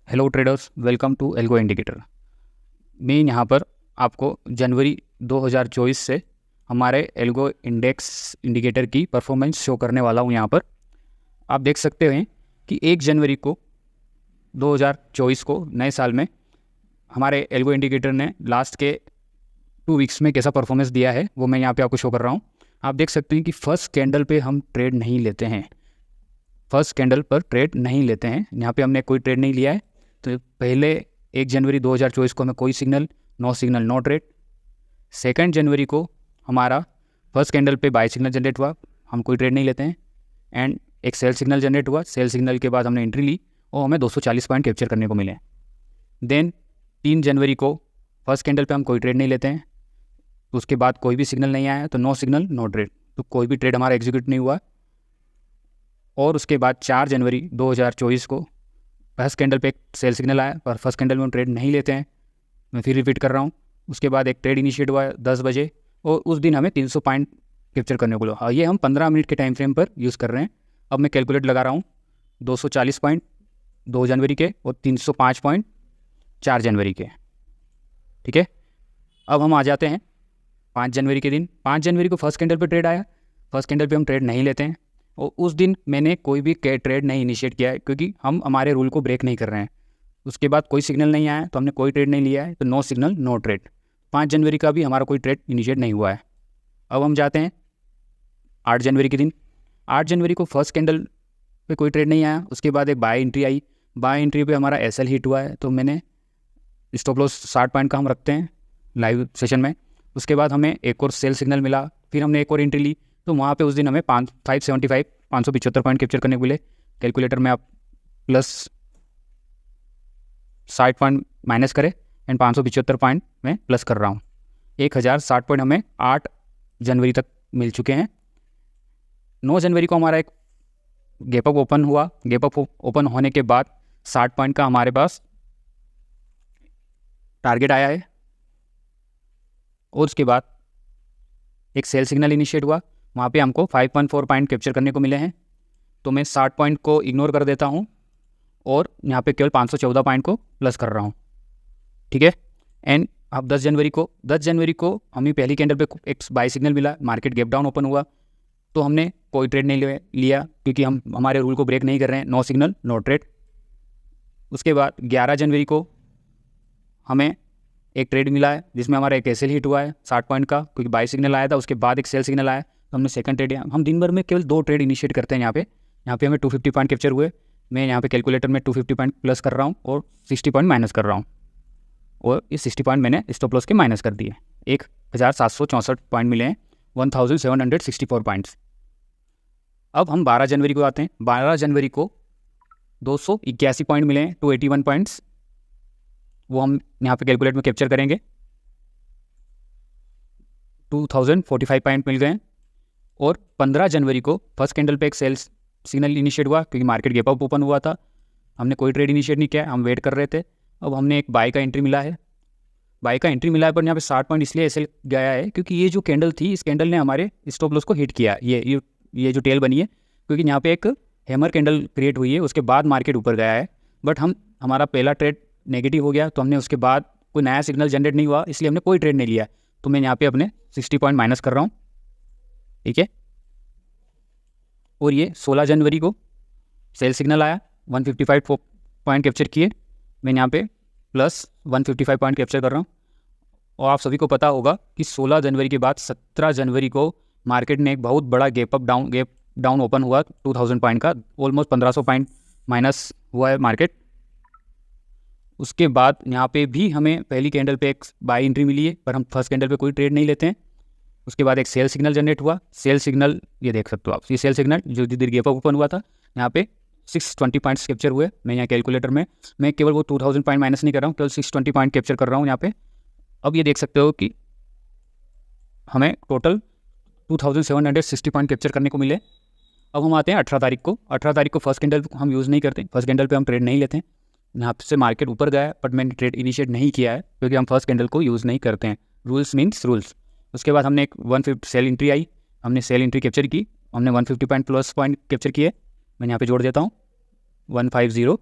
Hello traders, welcome to algo indicator. मैं यहाँ पर आपको जनवरी 2024 से हमारे एल्गो इंडेक्स इंडिकेटर की परफॉर्मेंस शो करने वाला हूँ। यहाँ पर आप देख सकते हैं कि 1 जनवरी को 2024 को नए साल में हमारे एल्गो इंडिकेटर ने लास्ट के 2 वीक्स में कैसा परफॉर्मेंस दिया है वो मैं यहाँ पे आपको शो कर रहा हूँ। आप देख सकते हैं कि फर्स्ट कैंडल पे हम ट्रेड नहीं लेते हैं, फर्स्ट कैंडल पर ट्रेड नहीं लेते हैं। यहाँ पे हमने कोई ट्रेड नहीं लिया है। तो पहले 1 जनवरी 2024 को हमें कोई signal, no signal, no trade. 2 जनवरी को हमारा फर्स्ट कैंडल पे बाय सिग्नल जनरेट हुआ, हम कोई ट्रेड नहीं लेते हैं। एंड एक सेल सिग्नल जनरेट हुआ, सेल सिग्नल के बाद हमने एंट्री ली और हमें 240 पॉइंट कैप्चर करने को मिले। देन 3 जनवरी को फर्स्ट कैंडल पे हम कोई ट्रेड नहीं लेते हैं, तो उसके बाद कोई भी सिग्नल नहीं आया, तो नो सिग्नल नो ट्रेड, तो कोई भी ट्रेड हमारा एग्जीक्यूट नहीं हुआ। और उसके बाद 4 जनवरी 2024 को फर्स्ट कैंडल पे एक सेल सिग्नल आया, पर फर्स्ट कैंडल में हम ट्रेड नहीं लेते हैं, मैं फिर रिपीट कर रहा हूँ। उसके बाद एक ट्रेड इनिशिएट हुआ 10 बजे और उस दिन हमें 300 पॉइंट कैप्चर करने को मिला। ये हम 15 मिनट के टाइम फ्रेम पर यूज़ कर रहे हैं। अब मैं कैलकुलेट लगा रहा हूँ, 240 पॉइंट 2 जनवरी के और 305 पॉइंट 4 जनवरी के। ठीक है, अब हम आ जाते हैं 5 जनवरी के दिन। 5 जनवरी को फर्स्ट कैंडल पे ट्रेड आया, फर्स्ट कैंडल पे हम ट्रेड नहीं लेते हैं और उस दिन मैंने कोई भी ट्रेड नहीं इनिशिएट किया है, क्योंकि हम हमारे रूल को ब्रेक नहीं कर रहे हैं। उसके बाद कोई सिग्नल नहीं आया तो हमने कोई ट्रेड नहीं लिया है, तो नो सिग्नल नो ट्रेड। 5 जनवरी का भी हमारा कोई ट्रेड इनिशिएट नहीं हुआ है। अब हम जाते हैं 8 जनवरी के दिन। 8 जनवरी को फर्स्ट कैंडल पे कोई ट्रेड नहीं आया, उसके बाद एक बाय एंट्री आई, बाय एंट्री पे हमारा एसएल हिट हुआ है, तो मैंने स्टॉप लॉस 60 पॉइंट का हम रखते हैं लाइव सेशन में। उसके बाद हमें एक और सेल सिग्नल मिला, फिर हमने एक और एंट्री ली, तो वहाँ पे उस दिन हमें 575 पॉइंट कैप्चर करने को मिले। कैलकुलेटर में आप प्लस 60 पॉइंट माइनस करें एंड 575 पॉइंट में प्लस कर रहा हूँ। 1060 पॉइंट हमें 8 जनवरी तक मिल चुके हैं। 9 जनवरी को हमारा एक गैप अप ओपन हुआ, गैप अप ओपन होने के बाद 60 पॉइंट का हमारे पास टारगेट आया है और उसके बाद एक सेल सिग्नल इनिशिएट हुआ, वहाँ पे हमको 5.4 पॉइंट कैप्चर करने को मिले हैं। तो मैं 60 पॉइंट को इग्नोर कर देता हूँ और यहाँ पे केवल 514 पॉइंट को प्लस कर रहा हूँ। ठीक है, एंड अब 10 जनवरी को हमें पहली कैंडल पे एक बाय सिग्नल मिला, मार्केट गैप डाउन ओपन हुआ, तो हमने कोई ट्रेड नहीं लिया क्योंकि हम हमारे रूल को ब्रेक नहीं कर रहे हैं, नो सिग्नल नो ट्रेड। उसके बाद 11 जनवरी को हमें एक ट्रेड मिला है जिसमें हमारा एक एसएल हिट हुआ है 60 पॉइंट का, क्योंकि बाय सिग्नल आया था, उसके बाद एक सेल सिग्नल आया, तो हमने सेकंड ट्रेड, हम दिन भर में केवल 2 ट्रेड इनिशिएट करते हैं। यहाँ पे हमें 250 पॉइंट कैप्चर हुए। मैं यहाँ पे कैलकुलेटर में 250 पॉइंट प्लस कर रहा हूँ और 60 पॉइंट माइनस कर रहा हूँ, और इस 60 पॉइंट मैंने स्टॉप लॉस के माइनस कर दिए। 1764 पॉइंट मिले हैं, 1764 पॉइंट्स। अब हम 12 जनवरी को आते हैं। 12 जनवरी को 281 पॉइंट मिले हैं, 281 पॉइंट्स, वो हम यहाँ पे कैलकुलेट में कैप्चर करेंगे। 2045 पॉइंट मिल गए हैं। और 15 जनवरी को फर्स्ट कैंडल पे एक सेल्स सिग्नल इनिशिएट हुआ, क्योंकि मार्केट गैप अप ओपन हुआ था, हमने कोई ट्रेड इनिशिएट नहीं किया, हम वेट कर रहे थे। अब हमने एक बाय का एंट्री मिला है, बाय का एंट्री मिला है, पर यहाँ पे 60 पॉइंट इसलिए ऐसे गया है क्योंकि ये जो कैंडल थी, इस कैंडल ने हमारे स्टॉप लॉस को हिट किया। ये जो टेल बनी है, क्योंकि यहाँ पे एक हैमर कैंडल क्रिएट हुई है, उसके बाद मार्केट ऊपर गया है, बट हमारा पहला ट्रेड नेगेटिव हो गया, तो हमने उसके बाद कोई नया सिग्नल जनरेट नहीं हुआ, इसलिए हमने कोई ट्रेड नहीं लिया। तो मैं यहाँ पे अपने 60 पॉइंट माइनस कर रहा हूँ। ठीक है, और ये 16 जनवरी को सेल सिग्नल आया, 155 पॉइंट कैप्चर किए, मैं यहाँ पे प्लस 155 पॉइंट कैप्चर कर रहा हूँ। और आप सभी को पता होगा कि 16 जनवरी के बाद 17 जनवरी को मार्केट ने एक बहुत बड़ा गैप डाउन ओपन हुआ 2000 पॉइंट का, ऑलमोस्ट 1500 पॉइंट माइनस हुआ है मार्केट। उसके बाद यहाँ पे भी हमें पहली कैंडल पे एक बाय एंट्री मिली है, पर हम फर्स्ट कैंडल पे कोई ट्रेड नहीं लेते हैं। उसके बाद एक सेल सिग्नल जनरेट हुआ, सेल सिग्नल ये देख सकते हो आप, ये सेल सिग्नल जो जिधर गैप अप ओपन हुआ था, यहाँ पे 620 पॉइंट्स कैप्चर हुए। मैं यहाँ कैलकुलेटर में मैं केवल वो 2000 पॉइंट माइनस नहीं कर रहा हूँ, केवल 620 पॉइंट कैप्चर कर रहा हूँ यहाँ पे। अब ये देख सकते हो कि हमें टोटल 2760 पॉइंट कैप्चर करने को मिले। अब हम आते हैं 18 तारीख को। 18 तारीख को फर्स्ट कैंडल हम यूज़ नहीं करते, फर्स्ट कैंडल पे हम ट्रेड नहीं लेते हैं। यहाँ से मार्केट ऊपर गया है, बट मैंने ट्रेड इनिशिएट नहीं किया है क्योंकि हम फर्स्ट कैंडल को यूज़ नहीं करते हैं, रूल्स मीन्स रूल्स। उसके बाद हमने एक 150 सेल एंट्री आई, हमने सेल एंट्री कैप्चर की, हमने 150 पॉइंट प्लस पॉइंट कैप्चर किए। मैं यहाँ पे जोड़ देता हूँ 150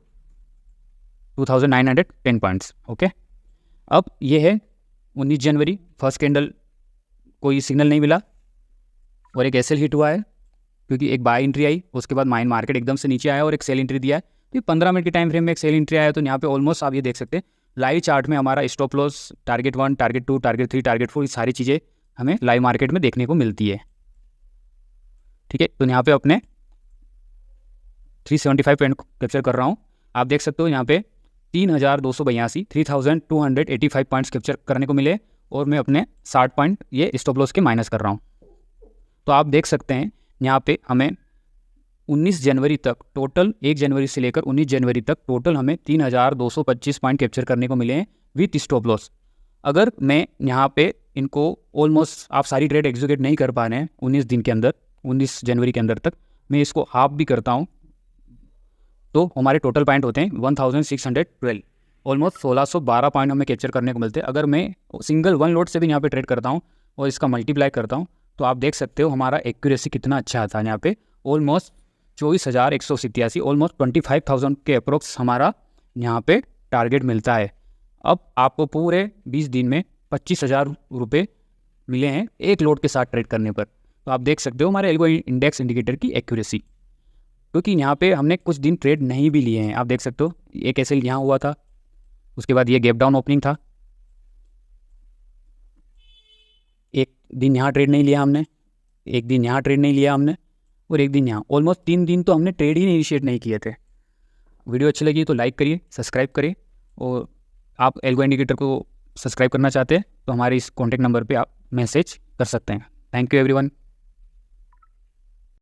2910 पॉइंट्स। ओके, अब ये है 19 जनवरी, फर्स्ट कैंडल कोई सिग्नल नहीं मिला और एक एसएल हिट हुआ है क्योंकि एक बाय एंट्री आई, उसके बाद माइन मार्केट एकदम से नीचे आया और एक सेल एंट्री दिया है। तो 15 मिनट के टाइम फ्रेम में एक सेल एंट्री आया, तो यहाँ पे ऑलमोस्ट आप ये देख सकते हैं लाइव चार्ट में हमारा stop loss, target 1, target 2, target 3, target 4, ये सारी चीज़ें हमें लाइव मार्केट में देखने को मिलती है। ठीक है, तो यहाँ पे अपने 375 पॉइंट कैप्चर कर रहा हूँ। आप देख सकते हो यहाँ पे 3285 पॉइंट्स कैप्चर करने को मिले और मैं अपने 60 पॉइंट ये स्टॉप लॉस के माइनस कर रहा हूँ। तो आप देख सकते हैं यहाँ पे हमें 19 जनवरी तक टोटल, 1 जनवरी से लेकर 19 जनवरी तक टोटल हमें 3225 पॉइंट कैप्चर करने को मिले हैं विथ स्टॉप लॉस। अगर मैं यहाँ पे इनको ऑलमोस्ट, आप सारी ट्रेड एग्जीक्यूट नहीं कर पा रहे हैं 19 दिन के अंदर, 19 जनवरी के अंदर तक, मैं इसको हाफ भी करता हूँ तो हमारे टोटल पॉइंट होते हैं 1612, ऑलमोस्ट 1612 पॉइंट हमें कैप्चर करने को मिलते हैं। अगर मैं सिंगल 1 लॉट से भी यहाँ पे ट्रेड करता हूँ और इसका मल्टीप्लाई करता हूँ तो आप देख सकते हो हमारा एक्यूरेसी कितना अच्छा आता है। यहाँ पे ऑलमोस्ट 24,187, ऑलमोस्ट 25,000 के अप्रोक्स हमारा यहाँ पे टारगेट मिलता है। अब आपको पूरे 20 दिन में 25,000 रुपये मिले हैं एक लोड के साथ ट्रेड करने पर। तो आप देख सकते हो हमारे एल्गो इंडेक्स इंडिकेटर की एक्यूरेसी, क्योंकि यहाँ पे हमने कुछ दिन ट्रेड नहीं भी लिए हैं। आप देख सकते हो एक एसएल यहाँ हुआ था, उसके बाद ये गैप डाउन ओपनिंग था, एक दिन यहाँ ट्रेड नहीं लिया हमने, एक दिन यहाँ ट्रेड नहीं लिया हमने और एक दिन यहाँ, ऑलमोस्ट 3 दिन तो हमने ट्रेड ही इनिशिएट नहीं किए थे। वीडियो अच्छी लगी तो लाइक करिए, सब्सक्राइब करिए, और आप एल्गो इंडिकेटर को सब्सक्राइब करना चाहते हैं तो हमारे इस कॉन्टैक्ट नंबर पे आप मैसेज कर सकते हैं। Thank you everyone.